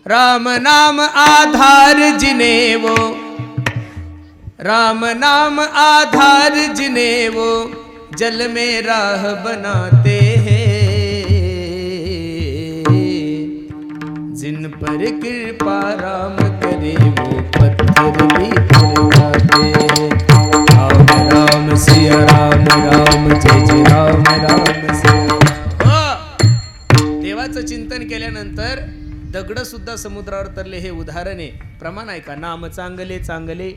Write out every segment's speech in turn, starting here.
राम नाम आधार जिने वो, राम नाम आधार जिने वो जल में राह बनाते हैं, जिन पर कृपा राम करे वो पत्थर भी पिघल जाते हैं। राम राम सिया राम, राम जय जय राम, राम सिया। देवाचं चिंतन केल्यानंतर दगड सुद्धा समुद्रावर तरले हे उदाहरण आहे, प्रमाण आहे का? नाम चांगले चांगले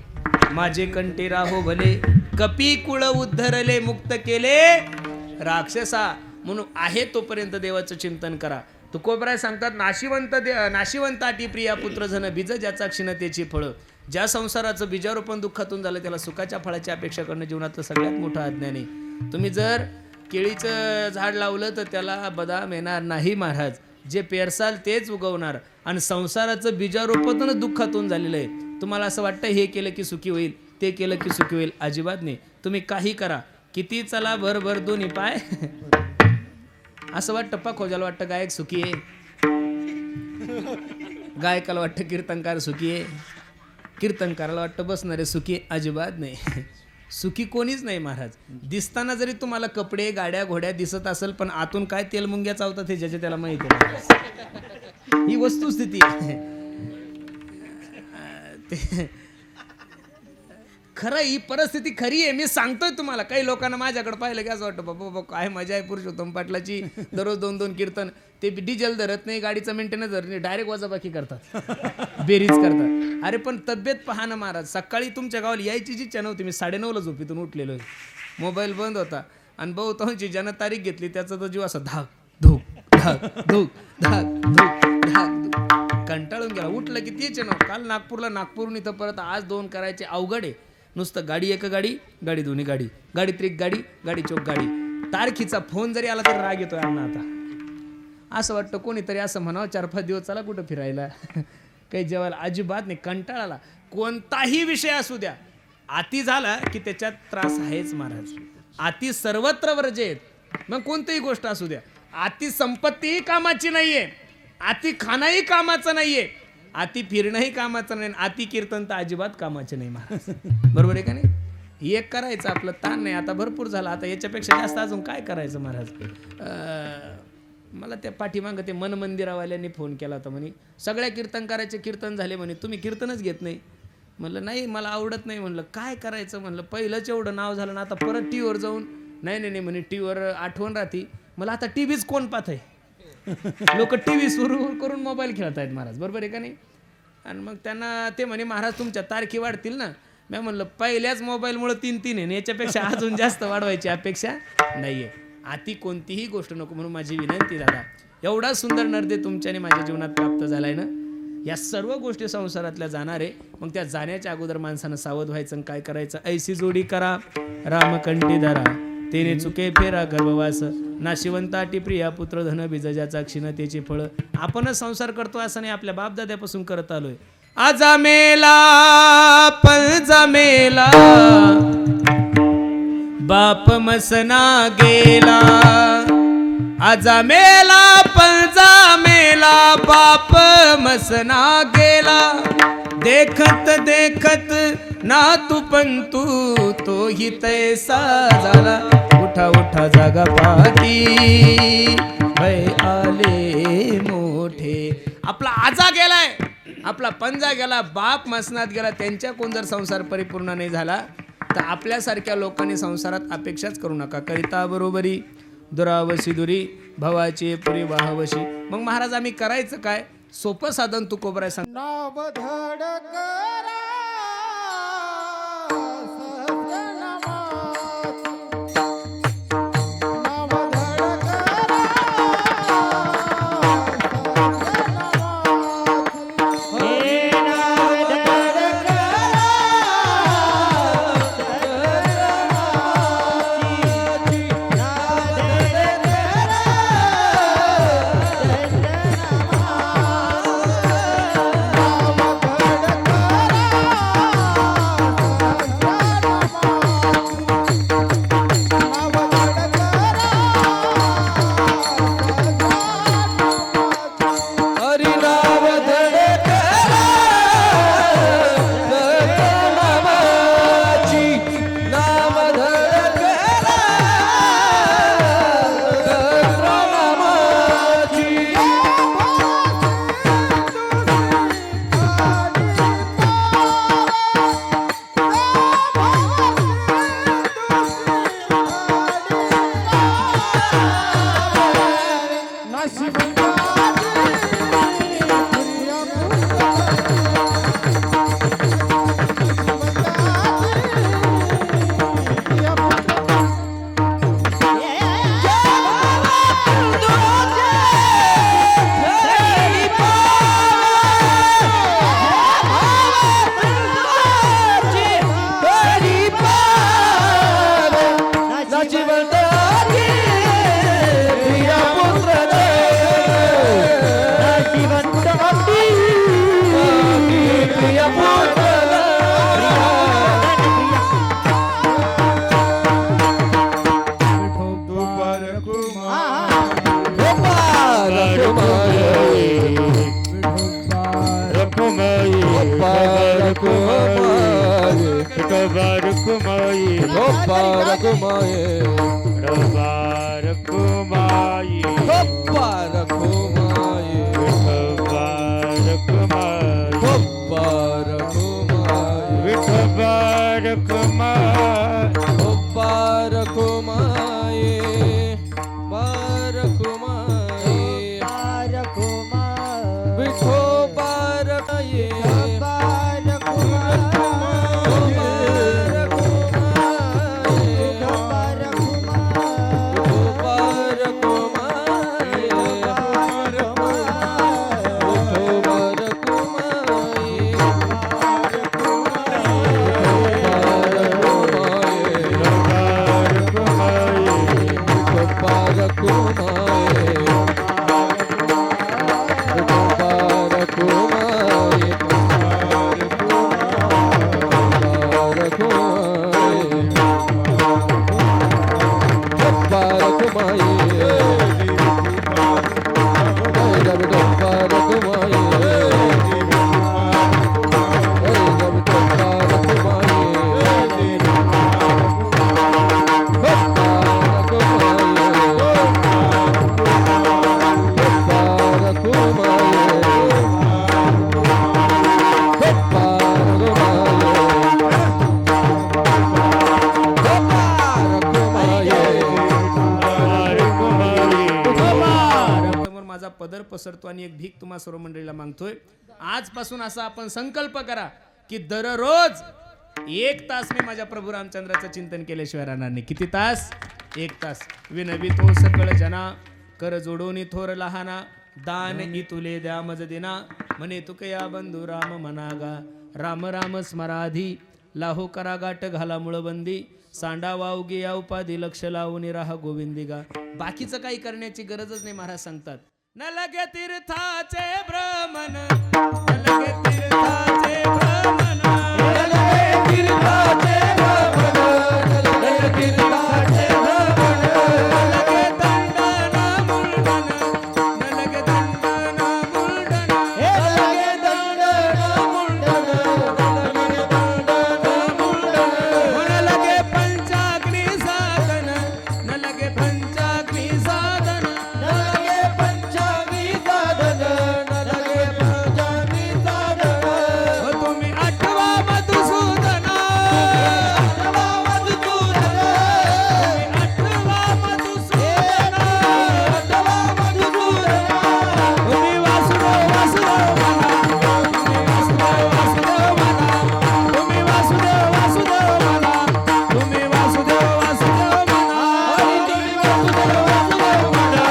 माझे कंठी राहो भले, कपी कुळ उद्धरले मुक्त केले राक्षसा. म्हणून आहे तोपर्यंत देवाचं चिंतन करा. तुकोबराय सांगतात, नाशिवंत आटी प्रिया पुत्र झन बीज ज्याचा क्षीणतेची फळं. ज्या संसाराचं बीजारोपण दुःखातून झालं त्याला सुखाच्या फळाची अपेक्षा करणं जीवनातलं सगळ्यात मोठं अज्ञान आहे. तुम्ही जर केळीचं झाड लावलं तर त्याला बदाम येणार नाही महाराज, जे पेरसाल तेच उगवणार. आणि संसाराचं बीजारोपणच दुःखातून झालेलं आहे. तुम्हाला असं वाटतं हे केलं की सुखी होईल, ते केलं की सुखी होईल, अजिबात नाही. तुम्ही काही करा, किती चला भर भर दोन्ही पाय असं वाटतं. टप्पा खोजाला वाटतं गायक सुखी आहे, गायकाला वाटतं कीर्तनकार सुखी आहे, कीर्तनकाराला वाटतं बसणारे सुखी. अजिबात नाही, सुखी कोणीच नाही महाराज. दिसताना जरी तुम्हाला कपडे गाड्या घोड्या दिसत असेल, पण आतून काय तेल मुंग्या चावतात हे ज्याच्या त्याला माहिती आहे. ही वस्तुस्थिती आहे. खरं ही परिस्थिती खरी आहे, मी सांगतोय तुम्हाला. काही लोकांना माझ्याकडे पाहिलं की असं वाटतं बाबा काय मजा आहे पुरुषोत्तम पाटलाची, दररोज 2-2 कीर्तन. ते डिझेल धरत नाही, गाडीचं मेंटेनन्स धरत नाही, डायरेक्ट वजाबाकी करतात, बेरीज करतात. अरे पण तब्येत पहा ना महाराज. सकाळी तुमच्या गावाला यायची जी इच्छा नव्हती, मी 9:30ला झोपेतून उठलेलो आहे, मोबाईल बंद होता आणि बहुतांशी ज्यानं तारीख घेतली त्याचा तर जीव असा धाक धूक धाक धूक धाक धूक धाक धूक, कंटाळून गेला. उठलं की तेच ना. काल नागपूरहून इथं परत आज 2 करायचे अवघड आहे. नुसतं गाडी एक गाडी, गाडी दोन्ही गाडी, गाडी त्रिक गाडी, गाडी चौक गाडी. तारखीचा फोन जरी आला तरी राग येतोय अण्णा. आता असं वाटतं कोणीतरी असं म्हणावं 4-5 दिवस चला कुठं फिरायला, काही जेवायला. अजिबात नाही, कंटाळाला. कोणताही विषय असू द्या, अति झाला की त्याच्यात त्रास आहेच महाराज. अति सर्वत्र वर्जेत. मग कोणतीही गोष्ट असू द्या. अति संपत्तीही कामाची नाहीये, अति खाणंही कामाचं नाहीये, अति फिरणंही कामाचं नाही, अति कीर्तन तर अजिबात कामाचे नाही महाराज. बरोबर आहे का नाही? एक करायचं, आपलं ताण नाही. आता भरपूर झालं, आता याच्यापेक्षा जास्त अजून काय करायचं महाराज. मला त्या पाठीमागं ते मन मंदिरावाल्यांनी फोन केला होता, म्हणे सगळ्या कीर्तनकाराचे कीर्तन झाले म्हणे, तुम्ही कीर्तनच घेत नाही. म्हणलं नाही, मला आवडत नाही. म्हणलं काय करायचं. म्हणलं पहिलंच एवढं नाव झालं ना, आता परत टी व्हीवर जाऊन नाही म्हणे, टी व्हीवर आठवण राहते. मला आता टी व्हीच कोण पाहत आहे. लोक टी व्ही सुरू करून मोबाईल खेळत आहेत महाराज. बरोबर आहे का नाही? आणि मग त्यांना ते म्हणे महाराज तुमच्या तारखी वाढतील ना. मी म्हणलं पहिल्याच मोबाईलमुळे 3-3 आहे, याच्यापेक्षा अजून जास्त वाढवायची अपेक्षा नाहीये. अति कोणतीही गोष्ट नको. म्हणून माझी विनंती दादा, एवढा सुंदर नर्दे तुमच्याने माझ्या जीवनात प्राप्त झालाय ना. या सर्व गोष्टी संसारातल्या जाणार आहे. मग त्या जाण्याच्या अगोदर माणसानं सावध व्हायचं. काय करायचं? ऐसी जोडी करा रामकंठी धरा, तेने चुके फेरा गर्भवास, नाशिवंत आटी प्रिया पुत्र धन बीज ज्याचा क्षीणतेची फळं. आपणच संसार करतो असं नाही, आपल्या बापदाद्यापासून करत आलोय. आजा मेला पलजा मेला, बाप मसना गेला. आजा मेला पलजा मेला, बाप मसना गेला. देखत देखत ना तू पंतू, तो ही तैसा झाला. उठा उठा जागा पाहती, भय आले मोठे. आपला आजा गेलाय, आपला पंजा गेला, बाप मसनात गेला. त्यांच्या कोण जर संसार परिपूर्ण नाही झाला तर आपल्यासारख्या लोकांनी संसारात अपेक्षाच करू नका. करिता बरोबरी दुरावशी दुरी, भवाची पुरी वाहवशी. मग महाराज आम्ही करायचं काय? सोपं साधन तुकोबराय सांग. पदर पसरतो आणि एक भीक तुम्हा सर्व मंडळीला मागतोय. आजपासून असा आपण संकल्प करा की दररोज 1 तास मी माझ्या प्रभू रामचंद्राचं चिंतन केल्याशिवाय राहणार नाही. किती तास? 1 तास. विनवी तो सकळ जना कर जोडोनी थोर लहाना दान तुले द्या मज दिना म्हणे तुकया बंधू राम मनागा राम राम स्मराधी लाहो करा गाठ घाला मुळबंदी सांडा वावगी या उपाधी लक्ष लावून राहा गोविंदिगा. बाकीचं काही करण्याची गरजच नाही महाराज सांगतात. न लगे तीर्थाचे भ्रमण न लगे तीर्थाचे भ्रमण न लगे तीर्थाचे भ्रमण न लगे तीर्थाचे भ्रमण न लगे दंडन मुंडन न लगे दंडन मुंडन न लगे दंडन मुंडन न लगे दंडन मुंडन न लगे पंचाग्नी साधन न लगे पंचाग्नी साधन न लगे तुम्ही आठवा मधुसूदना तुम्ही वासुदेव वासुदेव म्हणा तुम्ही वासुदेव वासुदेव म्हणा तुम्ही वासुदेव वासुदेव म्हणा तुम्ही वासुदेव वासुदेव म्हणा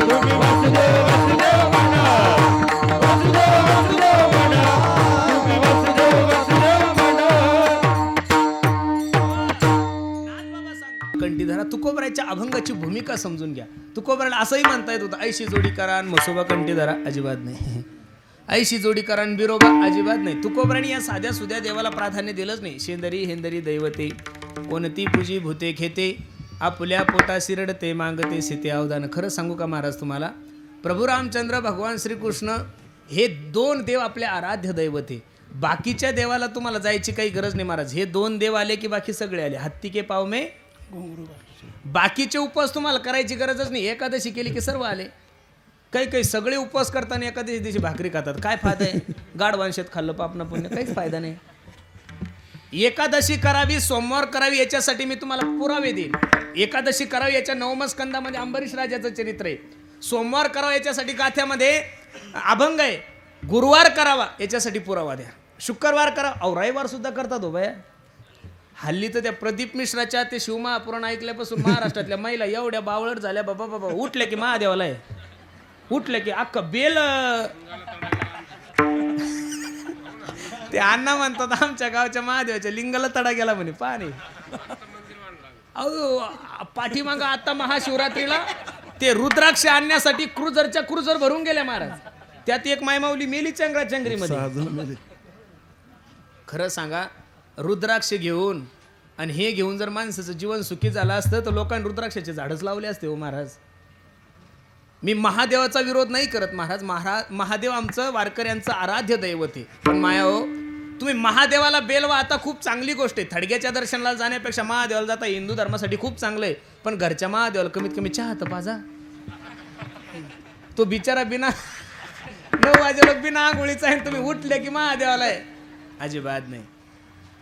तुम्ही वासुदेव वासुदेव म्हणा वासुदेव वासुदेव म्हणा तुम्ही वासुदेव वासुदेव म्हणा. कंठीधरा तुकोबराच्या अभंगाची भूमिका समजून घ्या. तुकोबराला असंही म्हणता येत होतं ऐशी जोडी करा आणि म्हसोबा कंठीधरा, अजिबात नाही. ऐशी जोडी करा आणि बिरोबा, अजिबात नाही. तुकोबराने या साध्या सुध्या देवाला प्राधान्य दिलंच नाही. शेंदरी हेंदरी दैवते कोणती पूजी भूते खेते आपल्या पोटा शिरडते मागते सीते अवदान. खरं सांगू का महाराज तुम्हाला, प्रभू रामचंद्र भगवान श्रीकृष्ण हे 2 देव आपले आराध्य दैवते. बाकीच्या देवाला तुम्हाला जायची काही गरज नाही महाराज. हे 2 देव आले की बाकी सगळे आले. हत्ती के पाव में बाकीचे उपवास तुम्हाला करायची गरजच नाही. एकादशी केली की सर्व आले. काही काही सगळे उपवास करताना एकादशी दिवशी भाकरी खातात. काय फायदा आहे? गाढवांशेत खाल्लं पापना पुण्य, काहीच फायदा नाही. एकादशी करावी, सोमवार करावी याच्यासाठी मी तुम्हाला पुरावे देईन. एकादशी करावी याच्या 9व्या स्कंदामध्ये अंबरीश राजाचं चरित्र आहे. सोमवार करावा याच्यासाठी गाथ्यामध्ये अभंग आहे. गुरुवार करावा याच्यासाठी पुरावा द्या. शुक्रवार करा, अहो रविवार सुद्धा करतात हो बाया. हल्ली तर त्या प्रदीप मिश्राच्या ते शिवमहापुराण ऐकल्यापासून महाराष्ट्रातल्या महिला एवढ्या बावळट झाल्या. बाबा बाबा उठल्या की महादेवाला आहे, उठलं की अख्खं बेल. ते अण्णा म्हणतात आमच्या गावच्या महादेवाच्या लिंगाला तडा गेला म्हणे पाणी. अहो पाठीमागं आता महाशिवरात्रीला ते रुद्राक्ष आणण्यासाठी क्रुझर भरून गेल्या महाराज. त्यात एक मायमाऊली मेली चंगराचंगरीमध्ये. खरं सांगा, रुद्राक्ष घेऊन आणि हे घेऊन जर माणसाचं जीवन सुखी झालं असतं तर लोकांनी रुद्राक्षाचे झाडच लावले असते हो महाराज. मी महादेवाचा विरोध नाही करत महाराज. महादेव आमचं वारकऱ्यांचं आराध्य दैवत आहे. पण माया हो, तुम्ही महादेवाला बेल वाहता, खूप चांगली गोष्ट आहे. थडग्याच्या दर्शनाला जाण्यापेक्षा महादेवाला जाता हिंदू धर्मासाठी खूप चांगलं आहे. पण घरच्या महादेवाला कमीत कमी चहा तर पाजा. तो बिचारा बिना 9 वाजेला बिना आंघोळीचा आहे, तुम्ही उठले की महादेवाला आहे. अजिबात नाही.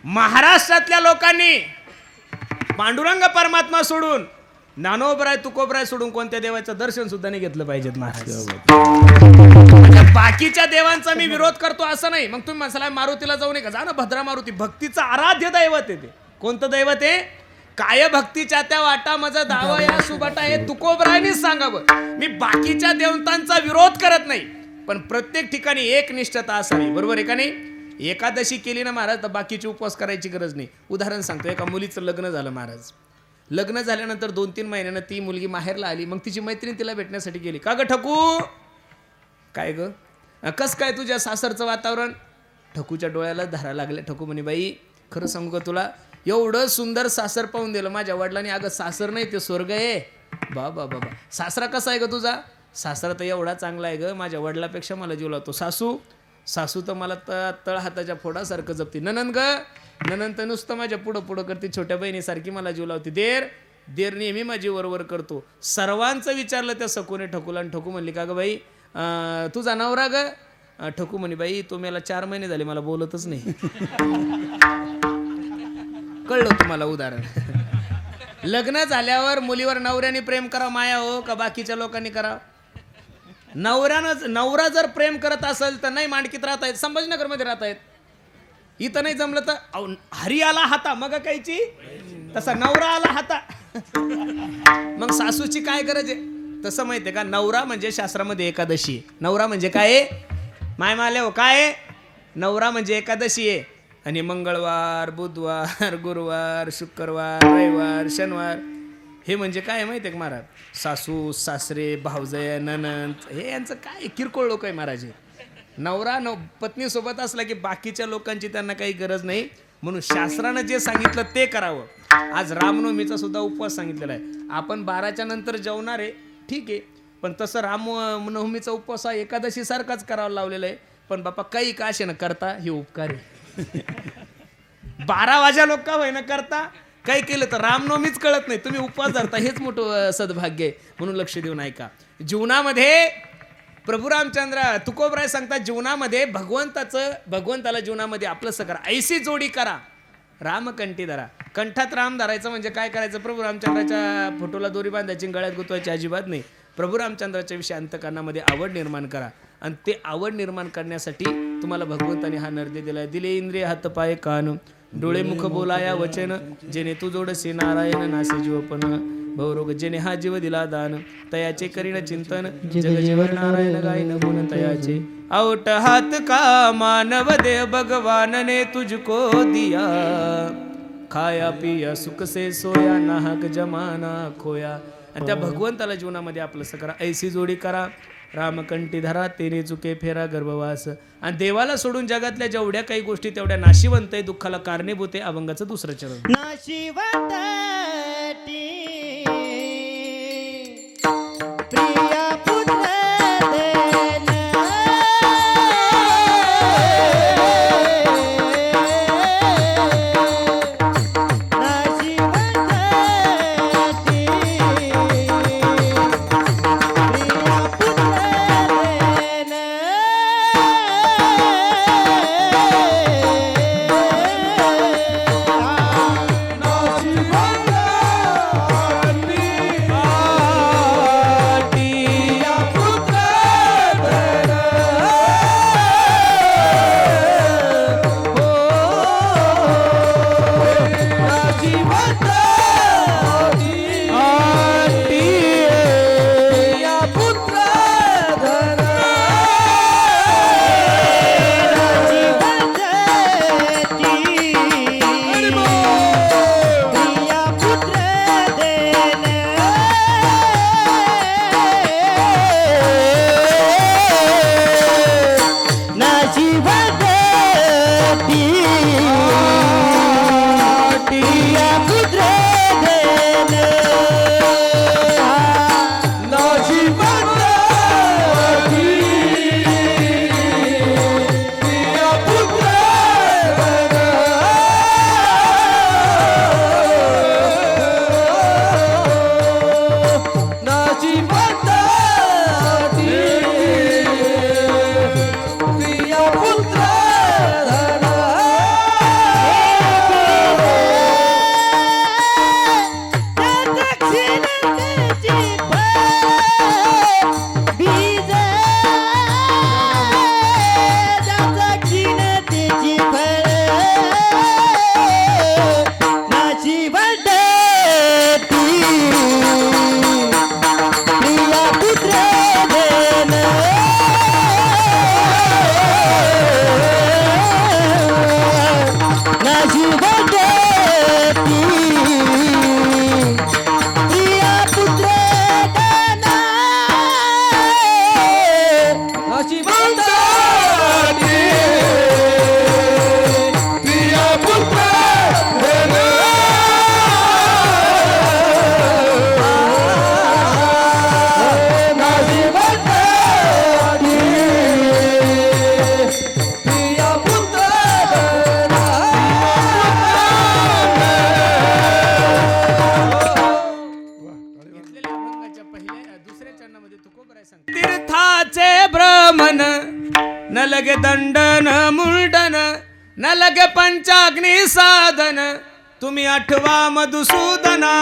महाराष्ट्रातल्या लोकांनी पांडुरंग परमात्मा सोडून, ज्ञानोबराय तुकोबराय सोडून कोणत्या देवाचं दर्शन सुद्धा नाही घेतलं पाहिजेत महाराज. बाकीच्या देवांचा मी विरोध करतो असं नाही. मग तुम्ही म्हणाला मारुतीला जाऊ नये का? जा ना, भद्रा मारुती भक्तीचं आराध्य दैवत आहे ते. कोणतं दैवत आहे? काय भक्तीच्या त्या वाटा माझा दावा या सुबाटा हे तुकोबरायनीच सांगावं. मी बाकीच्या देवतांचा विरोध करत नाही, पण प्रत्येक ठिकाणी एक निष्ठता असावी. बरोबर आहे का नाही? एकादशी केली ना महाराज तर बाकीचे उपवास करायची गरज नाही. उदाहरण सांगतो. एका मुलीचं लग्न झालं महाराज. लग्न झाल्यानंतर 2-3 महिन्यानं ती मुलगी माहेरला आली. मग तिची मैत्रीण तिला भेटण्यासाठी गेली. का ग ठकू, काय ग कस काय तुझ्या सासरचं वातावरण? ठकूच्या डोळ्याला धारा लागल्या. ठकू म्हणे, बाई खरं सांगू का तुला, एवढं सुंदर सासर पाहून दिलं माझ्या वडिलांनी. अगं सासर नाही ते स्वर्ग आहे. बाबा बाबा, सासरा कसा आहे ग तुझा? सासरा तर एवढा चांगला आहे ग, माझ्या वडिलापेक्षा मला जीव लावतो. सासू तर मला तळ हाताच्या फोडासारखं जपते. ननंद ग, ननंद तर नुसतं माझ्या पुढं पुढं करते, छोट्या बहिणीसारखी मला जीव लावते. देर नेहमी माझी वरवर करतो. सर्वांचं विचारलं त्या सखूने ठकूला, आणि ठकू म्हणली, का ग बाई तुझा नवरा ग? ठकू म्हणे, बाई तो मला 4 महिने झाले, मला बोलतच नाही. कळलं तुम्हाला उदाहरण? लग्न झाल्यावर मुलीवर नवऱ्याने प्रेम करा माया हो का बाकीच्या लोकांनी करा? नवरा जर प्रेम करत असेल तर नाही मांडकीत राहत आहेत, संभाजीनगरमध्ये राहत आहेत. इथं नाही जमलं तर हरी आला हाता मग कायची, तसा नवरा आला हाता. मग सासूची काय गरज आहे? तसं माहितीये का, नवरा म्हणजे शास्त्रामध्ये एकादशी. नवरा म्हणजे काय माय माले हो, काय नवरा म्हणजे एकादशी आहे. आणि मंगळवार, बुधवार, गुरुवार, शुक्रवार, रविवार, शनिवार हे म्हणजे काय माहिती आहे का महाराज? सासू सासरे भावजय ननंद हे यांचं काय किरकोळ लोक आहे महाराज. नवरा पत्नीसोबत असला की बाकीच्या लोकांची त्यांना काही गरज नाही. म्हणून शास्त्रानं जे सांगितलं ते करावं. आज रामनवमीचा सुद्धा उपवास सांगितलेला आहे. आपण 12च्या नंतर जेवणार आहे ठीक आहे, पण तसं रामनवमीचा उपवास हा एकादशी सारखाच करावा लावलेला आहे. पण बापा काही का असे ना करता हे उपकार आहे. 12 वाजा लोक का होईना करता, काही केलं तर रामनवमीच कळत नाही, तुम्ही उपवास धरता, हेच मोठं सद्भाग्य आहे. म्हणून लक्ष देऊन ऐका. जीवनामध्ये प्रभू रामचंद्र तुकोबराय सांगतात, जीवनामध्ये भगवंताला जीवनामध्ये आपलंसं करा, ऐशी जोडी करा, रामकंठी धरा. कंठात राम धरायचं म्हणजे काय करायचं? प्रभू रामचंद्राच्या फोटोला दोरी बांधायची, गळ्यात गुतवायची अजिबात नाही. प्रभू रामचंद्राच्या विषयी अंतकरणामध्ये आवड निर्माण करा. आणि ते आवड निर्माण करण्यासाठी तुम्हाला भगवंताने हा नर्दे दिलाय. दिले इंद्रिय हात पाय कान डोळे मुख बोलाया वचन, जेणे तू जोडसे नारायण नासे जीवपण भवरोग, जेणे हा जीव दिला दान, तयाचे करीन चिंतन जग जीवन नारायण गायन गुण तयाचे. औट हात का मानव दे भगवान ने तुझको दिया, खाया पिया सुख से सोया नाहक जमाना खोया. आणि त्या भगवंताला जीवनामध्ये आपलं करा, ऐसी जोडी करा, रामकंठी धरा, तेने चुके फेरा गर्भवास. आणि देवाला सोडून जगातल्या जेवढ्या काही गोष्टी तेवढ्या नाशिवंत आहे, दुःखाला कारणीभूत आहे. अभंगाचं 2रं चरण. नाशिवंत प्रिया पुत्र मुंडन मुंडन न लगे पंचाग्नी साधन तुम्ही आठवा मधुसूदना.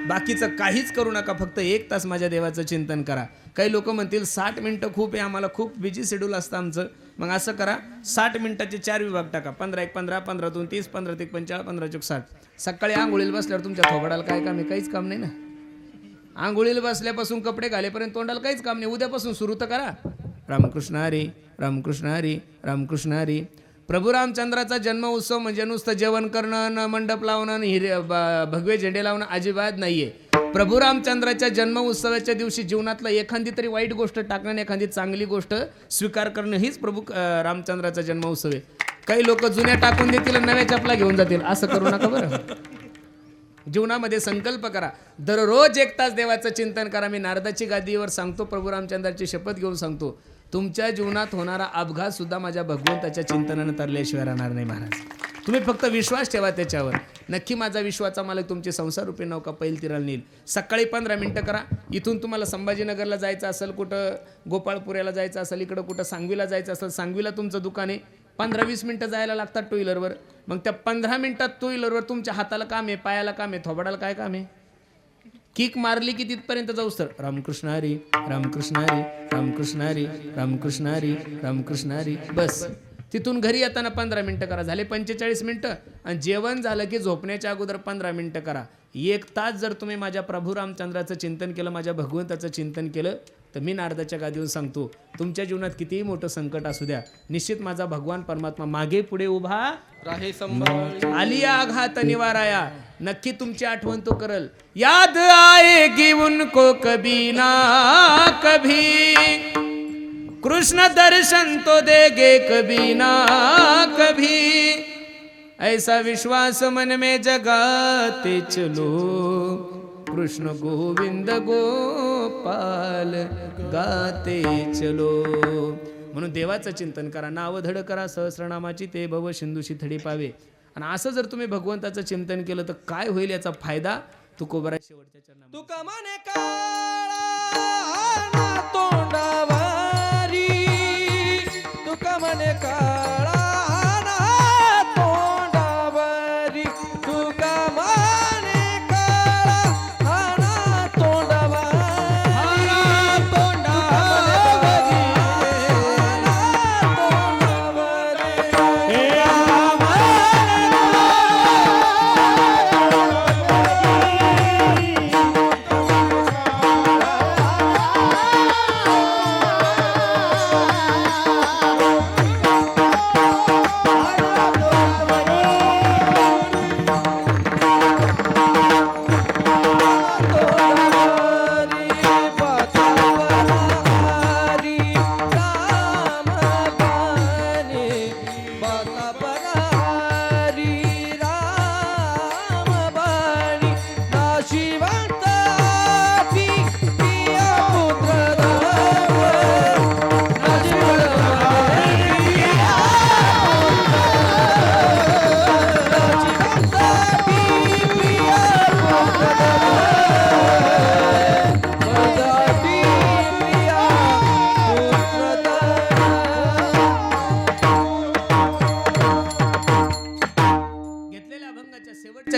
बाकीचं काहीच करू नका, फक्त 1 तास माझ्या देवाचं चिंतन करा. काही लोक म्हणतील 60 मिनिटं खूप आहे, आम्हाला खूप बिझी शेड्यूल असतं आमचं. मग असं करा, 60 मिनिटाचे 4 विभाग टाका. 15 1 15, 15 2 30, 15 3 45, 15 4 60. सकाळी आंघोळीला बसल्यावर तुमच्या थोबाडाला काय काम आहे? काहीच काम नाही ना. आंघोळीला बसल्यापासून कपडे घालेपर्यंत तोंडाला काहीच काम नाही. उद्यापासून सुरू तर करा. रामकृष्ण हरी, रामकृष्ण हरी, रामकृष्ण हरी. प्रभू रामचंद्राचा जन्म उत्सव म्हणजे नुसतं जेवण करणं, मंडप लावणं, भगवे झेंडे लावणं अजिबात नाहीये. प्रभू रामचंद्राच्या जन्म उत्सवाच्या दिवशी जीवनातलं एखादी तरी वाईट गोष्ट टाकणं, एखादी चांगली गोष्ट स्वीकार करणं हीच प्रभू रामचंद्राचा जन्म उत्सव आहे. काही लोक जुन्या टाकून देतील आणि नव्या चपला घेऊन जातील. असं करू नका बरं. जीवनामध्ये संकल्प करा, दररोज 1 तास देवाचं चिंतन करा. मी नारदाची गादीवर सांगतो, प्रभू रामचंद्राची शपथ घेऊन सांगतो, तुमच्या जीवनात होणारा अपघात सुद्धा माझ्या भगवंताच्या चिंतनानं तरल्याशिवाय राहणार नाही महाराज. तुम्ही फक्त विश्वास ठेवा त्याच्यावर. नक्की माझा विश्वाचा मालक तुमची संसार रूपी नौका पैल तिराला नेईल. सकाळी 15 मिनिटं करा. इथून तुम्हाला संभाजीनगरला जायचं असेल, कुठं गोपाळपुऱ्याला जायचं असेल, इकडं कुठं सांगवीला जायचं असेल, सांगवीला तुमचं दुकान आहे, 15-20 मिनिटं जायला लागतात टू व्हीलरवर. मग त्या 15 मिनिटात टू व्हीलरवर तुमच्या हाताला काम आहे, पायाला काम आहे, थोबाडाला काय काम आहे? किक मारली की तिथपर्यंत जाऊस तर रामकृष्ण हरी, रामकृष्ण हरी, रामकृष्ण हरी, रामकृष्ण हरी, रामकृष्ण हरी. बस तिथून घरी येताना 15 मिनिटं करा. झाले 45 मिनिटं. आणि जेवण झालं की झोपण्याच्या अगोदर 15 मिनिटं करा. 1 तास जर तुम्ही माझ्या प्रभू रामचंद्राचं चिंतन केलं, माझ्या भगवंताचं चिंतन केलं, तर मी नारदाच्या गादीवर सांगतो, तुमच्या जीवनात कितीही मोठं संकट असू द्या, निश्चित माझा भगवान परमात्मा मागे पुढे उभा राहे संभाळ. आलिया आघात निवाराया. नक्की तुमची आठवण तो करल. याद आएगी उनको कभी ना कभी, कृष्ण दर्शन तो देगे कभी ना कभी, ऐसा विश्वास मन में जगाते चलो, कृष्ण गोविंद गोपाल गाते चलो. म्हणून देवाचं चिंतन करा, नाव धड करा सहस्रनामाची, ते भव सिंधूशी थडी पावे. आणि असं जर तुम्ही भगवंताचं चिंतन केलं तर काय होईल याचा फायदा तुकोबरा शेवटच्या चरणामध्ये. तुका म्हणे काळा ना तोंडावारी, तुका म्हणे काळा ना तोंडावारी, तुका म्हणे काळा ना तोंडावारी,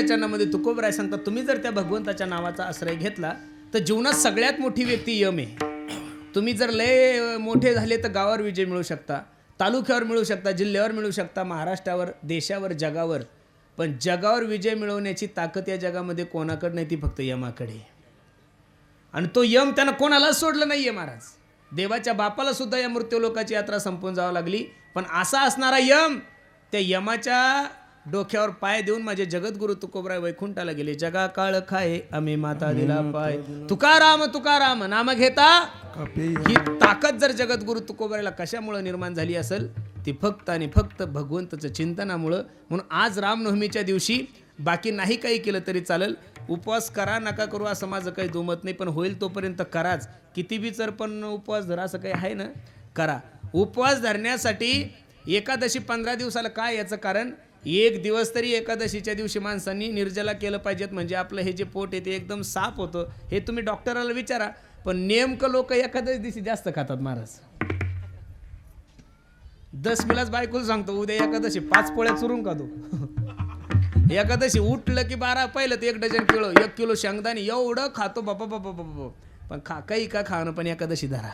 चरणामध्ये तुकोबराय सांगतात, तुम्ही जर त्या भगवंताच्या नावाचा आश्रय घेतला तर जीवनात सगळ्यात मोठी व्यक्ती यम आहे. तुम्ही जर लय मोठे झाले तर गावावर विजय मिळू शकता, तालुक्यावर मिळू शकता, जिल्ह्यावर मिळू शकता, महाराष्ट्रावर, देशावर, जगावर. पण जगावर विजय मिळवण्याची ताकद या जगामध्ये कोणाकडे नाही, ती फक्त यमाकडे. आणि तो यम त्यानं कोणालाच सोडलं नाहीये महाराज. देवाच्या बापाला सुद्धा या मृत्यूलोकाची यात्रा संपून जावं लागली. पण असा असणारा यम, त्या यमाच्या डोक्यावर पाय देऊन माझे जगद्गुरु तुकोबराय वैकुंठाला गेले. जगा काळ खाये आम्ही माता दिला पाय, तुकाराम तुकाराम नाम घेता. ही ताकद जर जगद्गुरु तुकोबरायला कशामुळे निर्माण झाली असेल, ती फक्त आणि फक्त भगवंताचं चिंतनामुळं. म्हणून आज रामनवमीच्या दिवशी बाकी नाही काही केलं तरी चालेल, उपवास करा नका करू असं माझं काही दुमत नाही, पण होईल तोपर्यंत कराच. किती बी चर पण उपवास धरा असं काही आहे ना, करा. उपवास धरण्यासाठी एकादशी 15 दिवसाला काय, याचं कारण 1 दिवस तरी एकादशीच्या दिवशी माणसांनी निर्जला केलं पाहिजेत, म्हणजे आपलं हे जे पोट आहे ते एकदम साफ होतं. हे तुम्ही डॉक्टराला विचारा. पण नेमकं लोक एकादशी दिवशी जास्त खातात महाराज. दशमीलाच बायकोला सांगतो उद्या एकादशी 5 पोळ्या चुरून का तू एकादशी उठलं की 12 पहिलं ते 1 डझन किलो 1 किलो शेंगदाणे एवढं खातो बापा बापा बापा पण काही का खाणं पण एकादशी धरा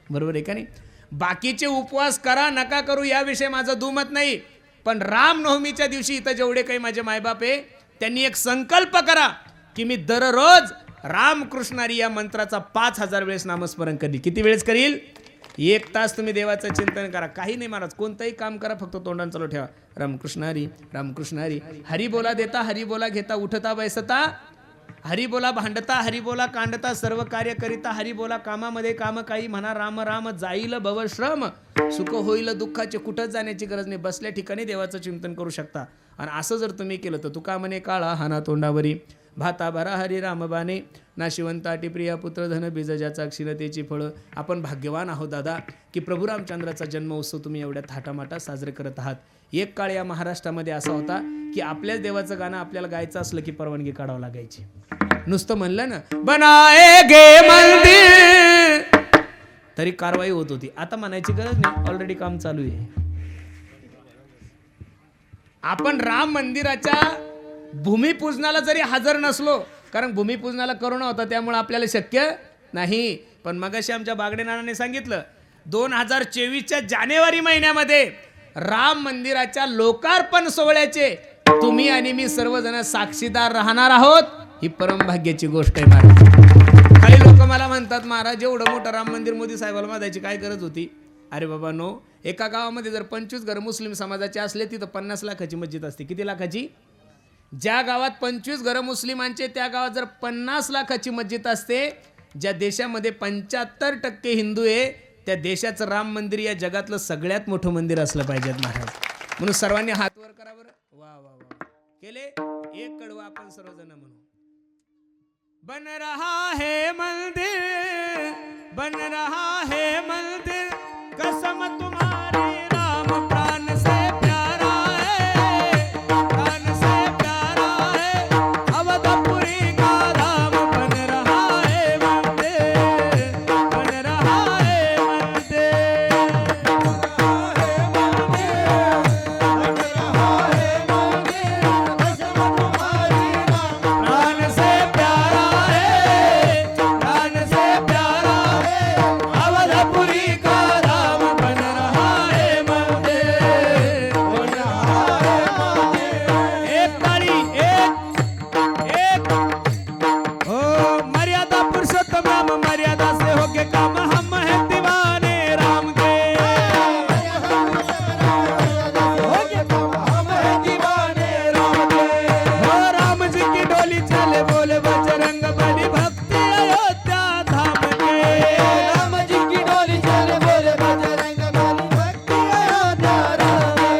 बरोबर आहे का नाही. बाकीचे उपवास करा नका करू याविषयी माझं दुमत नाही, पण रामनवमीच्या दिवशी इथं जेवढे काही माझे मायबाप आहे त्यांनी एक संकल्प करा की मी दररोज रामकृष्णारी या मंत्राचा 5000 वेळेस नामस्मरण करील. किती वेळेस करील? 1 तास तुम्ही देवाचं चिंतन करा. काही नाही महाराज, कोणतंही काम करा, फक्त तोंडानं चालू ठेवा रामकृष्णारी रामकृष्णारी. हरी बोला देता हरी बोला घेता उठता बैसता हरी बोला भांडता हरी बोला कांडता सर्व कार्य करिता हरी बोला कामामध्ये काम काही म्हणा राम राम जाईल भवश्रम सुख होईल दुःखाचे कुठंच जाण्याची गरज नाही. बसल्या ठिकाणी देवाचं चिंतन करू शकता. आणि असं जर तुम्ही केलं तर तुका म्हणे काळा हाना तोंडावरी भाता भरा हरी रामबाने नाशिवंताटी प्रिया पुत्र धन बीज ज्याचा क्षीणतेची फळं. आपण भाग्यवान आहोत दादा की प्रभू रामचंद्राचा जन्म उत्सव तुम्ही एवढ्या थाटामाटात साजरे करत आहात. एक काळ या महाराष्ट्रामध्ये असा होता की आपल्याच देवाचं गाणं आपल्याला गायचं असलं की परवानगी काढावं लागायची. नुसतं म्हणलं ना बनाएगे मंदिर तरी कारवाई होत होती. आता म्हणायची गरज नाही, ऑलरेडी काम चालू आहे. आपण राम मंदिराच्या भूमिपूजनाला जरी हजर नसलो, कारण भूमिपूजनाला करोना होता त्यामुळे आपल्याला शक्य नाही, पण मगाशी आमच्या बागडे नानाने सांगितलं 2024च्या जानेवारी महिन्यामध्ये राम मंदिराच्या लोकार्पण सोहळ्याचे तुम्ही आणि मी सर्वजण साक्षीदार राहणार आहोत. ही परमभाग्याची गोष्ट आहे महाराज. काही लोक मला म्हणतात महाराज एवढं मोठं राम मंदिर मोदी साहेबाला बांधायची काय गरज होती. अरे बाबा नो, एका गावामध्ये जर 25 घर मुस्लिम समाजाचे असले तिथं 50 लाखाची मस्जिद असते. किती लाखाची? ज्या गावात 25 घरं मुस्लिमांचे त्या गावात जर 50 लाखाची मस्जिद असते. ज्या देशामध्ये 75% हिंदू आहे त्या देशाचं राम मंदिर या जगातलं सगळ्यात मोठं मंदिर असलं पाहिजे महाराज. म्हणून सर्वांनी हात वर करा बरं. वा वा वा केले. एक कडवा आपण सर्वजण म्हणू. बन रहा है मंदिर बन रहा है मंदिर कसम तुम्हारी राम प्राण से प्यारा है प्राण से प्यारा है अवधपुरी का धाम बन रहा है मंदिर बन रहा है मंदिर प्राण से प्यारा है प्राण से प्यारा है अवधपुरी का धाम बन रहा है मंदिर बन रहा है मंदिर. एक ताली एक ओ मर्यादा पुरुषोत्तम राम मर्यादा से होके काम हम है दीवाने राम के होके काम हम है दीवाने राम के. हो राम जी की डोली चले बोले बजरंग बली भक्ति अयोध्या धाम के राम जी की डोली चले बोले बजरंग बली भक्ति अयोध्या राम के.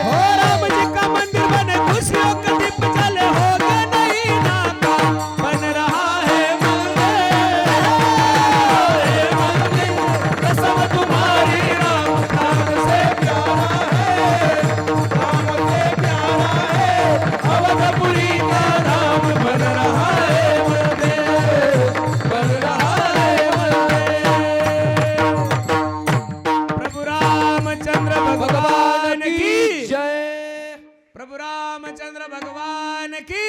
हो राम जी का मंदिर बने खुशियों का दीप जले होगा नहीं नाता बन रहा है मंदिर कसम तुम्हारी राम प्राण से प्यारा है राम से प्यारा है अवधपुरी का धाम बन रहा है मंदिर बन रहा है मंदिर. प्रभु रामचंद्र भगवान की जय. प्रभु रामचंद्र भगवान की.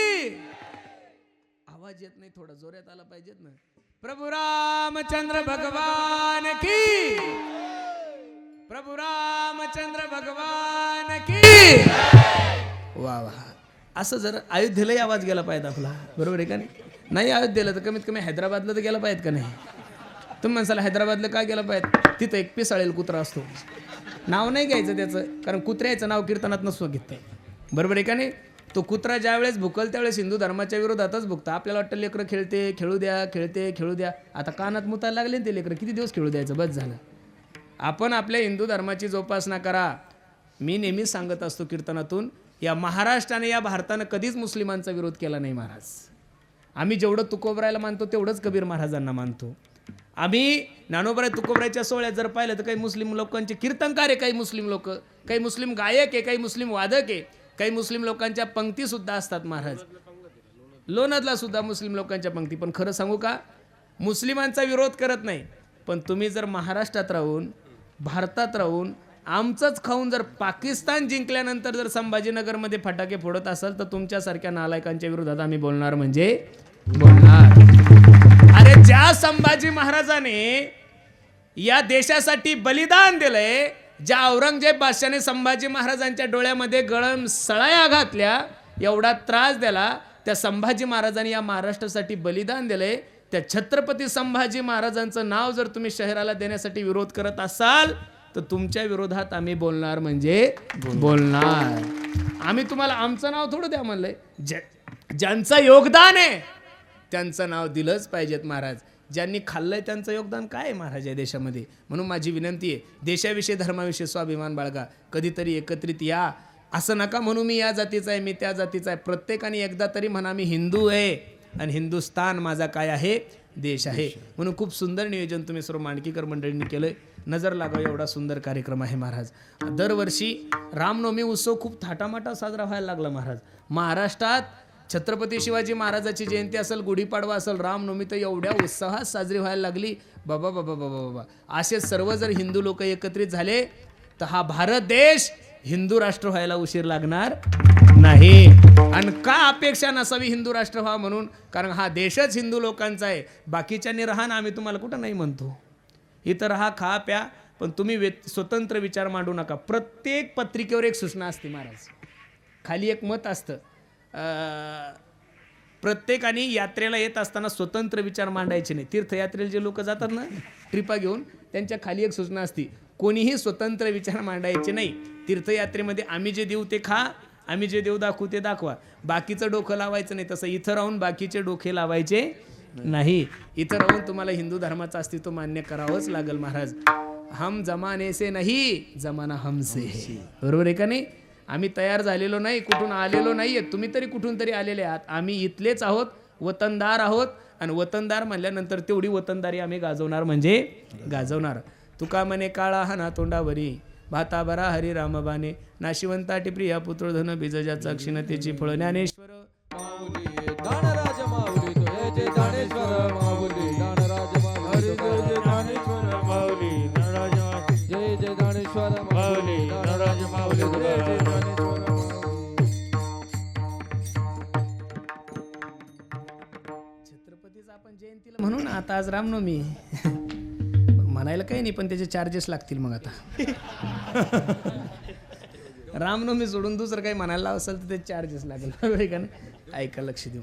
आवाज येत नाही, थोडा जोरात आला पाहिजेत ना. प्रभु रामचंद्र भगवान की प्रभु रामचंद्र भगवान की. वा वा. असं जर अयोध्येलाही आवाज गेला पाहिजे आपला, बरोबर आहे का नाही? नाही अयोध्येला तर कमीत कमी हैदराबादला तर गेला पाहिजे का नाही? तुम्ही म्हणसाल हैदराबादला का गेला पाहिजे? तिथं एक पिसाळेल कुत्रा असतो. नाव नाही घ्यायचं त्याचं, कारण कुत्र्याचं नाव कीर्तनात नसतो घेत, बरोबर आहे का नाही? तो कुत्रा ज्या वेळेस भुकल त्यावेळेस हिंदू धर्माच्या विरोधातच भुकता. आपल्याला वाटतं लेकरं खेळते खेळू द्या खेळते खेळू द्या. आता कानात मुतायला लागले ते लेकरं, किती दिवस खेळू द्यायचं? बस झालं. आपण आपल्या हिंदू धर्माची जोपासना करा. मी नेहमीच सांगत असतो कीर्तनातून, या महाराष्ट्राने या भारतानं कधीच मुस्लिमांचा विरोध केला नाही महाराज. आम्ही जेवढं तुकोबरायला मानतो तेवढंच कबीर महाराजांना मानतो. आम्ही ज्ञानोबराय तुकोबरायच्या सोहळ्यात जर पाहिलं तर काही मुस्लिम लोकांचे कीर्तनकार आहे, काही मुस्लिम लोक, काही मुस्लिम गायक आहे, काही मुस्लिम वादक आहे, काही मुस्लिम लोकांच्या पंक्ती सुद्धा असतात महाराज. लोणंदला सुद्धा मुस्लिम लोकांच्या पंक्ती. पण खरं सांगू का, मुस्लिमांचा विरोध करत नाही, पण तुम्ही जर महाराष्ट्रात राहून भारतात राहून आमचंच खाऊन जर पाकिस्तान जिंकल्यानंतर जर संभाजीनगरमध्ये फटाके फोडत असाल तर तुमच्यासारख्या नालायकांच्या विरोधात आम्ही बोलणार म्हणजे बोलणार. अरे ज्या संभाजी महाराजाने या देशासाठी बलिदान दिलंय, ज्या औरंगजेब बादशाने संभाजी महाराजांच्या डोळ्यामध्ये गळम सळाया घातल्या, एवढा त्रास दिला, त्या संभाजी महाराजांनी या महाराष्ट्रासाठी बलिदान दिलंय, त्या छत्रपती संभाजी महाराजांचं नाव जर तुम्ही शहराला देण्यासाठी विरोध करत असाल तर तुमच्या विरोधात आम्ही बोलणार म्हणजे बोलणार. आम्ही तुम्हाला आमचं नाव थोडं द्या म्हणलंय, ज्यांचं योगदान आहे त्यांचं नाव दिलंच पाहिजेत महाराज. ज्यांनी खाल्लंय त्यांचं योगदान काय आहे महाराज या देशामध्ये. म्हणून माझी विनंती आहे, देशाविषयी धर्माविषयी स्वाभिमान बाळगा, कधीतरी एकत्रित या. असं नका म्हणू मी या जातीचा आहे, मी त्या जातीचा आहे. प्रत्येकाने एकदा तरी म्हणा मी हिंदू आहे आणि हिंदुस्तान माझा काय आहे, देश आहे. म्हणून खूप सुंदर नियोजन तुम्ही सर्व मांडकीकर मंडळींनी केलंय. नजर लागावं एवढा सुंदर कार्यक्रम आहे महाराज. दरवर्षी रामनवमी उत्सव खूप थाटामाटा साजरा व्हायला लागला महाराज. महाराष्ट्रात छत्रपती शिवाजी महाराजाची जयंती असेल, गुढीपाडवा असेल, रामनवमी तर एवढ्या उत्साहात साजरी व्हायला लागली. बाबा बाबा बाबा बाबा असे सर्व जर हिंदू लोक एकत्रित झाले तर हा भारत देश हिंदू राष्ट्र व्हायला उशीर लागणार नाही. आणि का अपेक्षा नसावी हिंदू राष्ट्र व्हा म्हणून, कारण हा देशच हिंदू लोकांचा आहे. बाकीच्यांनी राहा ना, आम्ही तुम्हाला कुठं नाही म्हणतो, इथं राहा, खा प्या, पण तुम्ही स्वतंत्र विचार मांडू नका. प्रत्येक पत्रिकेवर एक सूचना असते महाराज, खाली एक मत असतं, प्रत्येकाने यात्रेला येत असताना स्वतंत्र विचार मांडायचे नाही. तीर्थयात्रेला जे लोक जातात ना ट्रिपा घेऊन, त्यांच्या खाली एक सूचना असते, कोणीही स्वतंत्र विचार मांडायचे नाही. तीर्थयात्रेमध्ये आम्ही जे देऊ ते खा, आम्ही जे देऊ दाखवू ते दाखवा, बाकीचं डोकं लावायचं नाही. तसं इथं राहून बाकीचे डोके लावायचे नाही. इथं राहून तुम्हाला हिंदू धर्माचं अस्तित्व मान्य करावंच लागेल महाराज. हम जमाने से नाही, जमाना हमसे है. बरोबर आहे का नाही. आम्ही तयार झालेलो नाही, कुठून आलेलो नाहीये, तुम्ही तरी कुठून तरी आलेले आहात. आम्ही इथलेच आहोत, वतनदार आहोत. आणि वतनदार म्हणल्यानंतर तेवढी वतनदारी आम्ही गाजवणार म्हणजे गाजवणार. तुका म्हणे काळा हाना तोंडावरी, भाता बरा हरी रामबाने, नाशिवंताटी प्रिया पुत्रधन बीजजाचा क्षीणतेची फळ. ज्ञानेश्वर दानराज माऊली तुझे जय ज्ञानेश्वर माऊली, दानराज माऊली जय ज्ञानेश्वर माऊली, जय जय ज्ञानेश्वर माऊली, दानराज माऊली जय जय ज्ञानेश्वर माऊली. छत्रपतीचा आपण जयंतीला म्हणून आता आज रामनवमी म्हणायला काही नाही, पण त्याचे चार्जेस लागतील मग आता. रामनवमी सोडून दुसरं काही म्हणायला असेल तर ते चार्जेस लागेल, बरोबर आहे का नाही. ऐका, लक्ष देऊ.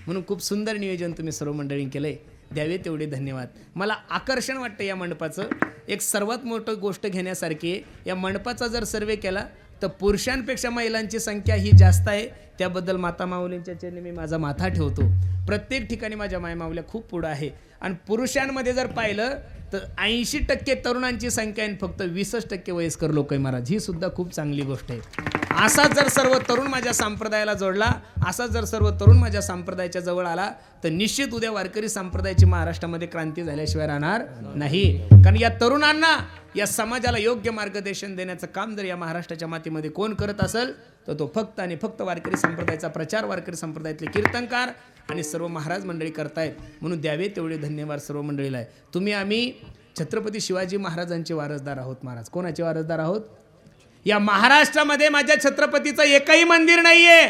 म्हणून खूप सुंदर नियोजन तुम्ही सर्व मंडळींनी केलंय, द्यावे तेवढे धन्यवाद. मला आकर्षण वाटतं या मंडपाचं. एक सर्वात मोठं गोष्ट घेण्यासारखी आहे, या मंडपाचा जर सर्वे केला तर पुरुषांपेक्षा महिलांची संख्या ही जास्त आहे. त्याबद्दल माता माऊलींच्या चरणी मी माझा माथा ठेवतो. प्रत्येक ठिकाणी माझ्या मायमाऊल्या खूप पुढं आहे. आणि पुरुषांमध्ये जर पाहिलं तर 80% तरुणांची संख्या आहे, फक्त 20% वयस्कर लोक आहे महाराज. ही सुद्धा खूप चांगली गोष्ट आहे. असाच जर सर्व तरुण माझ्या संप्रदायाला जोडला, असाच जर सर्व तरुण माझ्या संप्रदायाच्या जवळ आला तर निश्चित उद्या वारकरी संप्रदायाची महाराष्ट्रामध्ये क्रांती झाल्याशिवाय राहणार नाही. कारण या तरुणांना, या समाजाला योग्य मार्गदर्शन देण्याचं काम जर या महाराष्ट्राच्या मातीमध्ये कोण करत असेल तर तो फक्त आणि फक्त वारकरी संप्रदायाचा प्रचार, वारकरी संप्रदायातले कीर्तनकार आणि सर्व महाराज मंडळी करतायत. म्हणून द्यावे तेवढे धन्यवाद सर्व मंडळीला आहे. तुम्ही आम्ही छत्रपती शिवाजी महाराजांचे वारसदार आहोत महाराज. कोणाचे वारसदार आहोत? या महाराष्ट्रामध्ये माझ्या छत्रपतीचं एकही मंदिर नाहीये,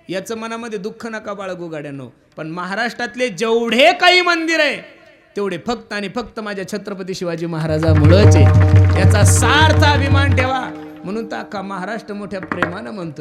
याचं मनामध्ये दुःख नका बाळगू गाड्यांनो. पण महाराष्ट्रातले जेवढे काही मंदिर आहे तेवढे फक्त आणि फक्त माझ्या छत्रपती शिवाजी महाराजामुळेच आहे. याचा सार्थ अभिमान ठेवा. म्हणून तर अख्खा महाराष्ट्र मोठ्या प्रेमानं म्हणतो